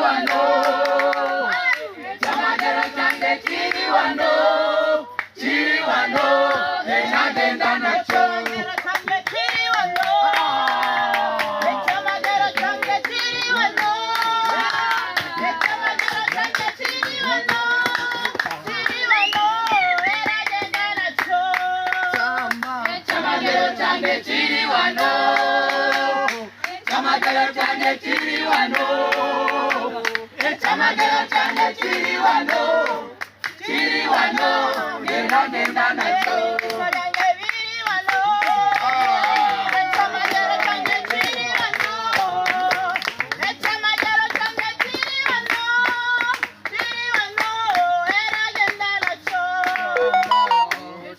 wano Chamagero change chiri wano Enagenda nacho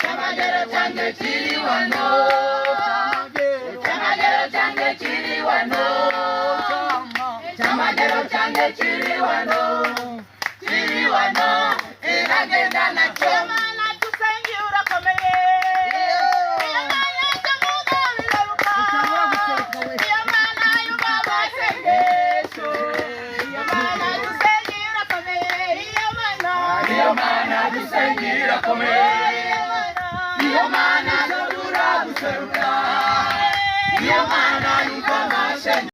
Chamagero change chiri wano Enagenda nacho Chamagero change chiri wano Enagenda nacho Mana tusengi urakomeye Mana jamuga bigaruka Mana yubaba sengesho Mana tusengi urakomeye Mana tusengi urakomeye Mana dodura guseruka Mana yubaba sengesho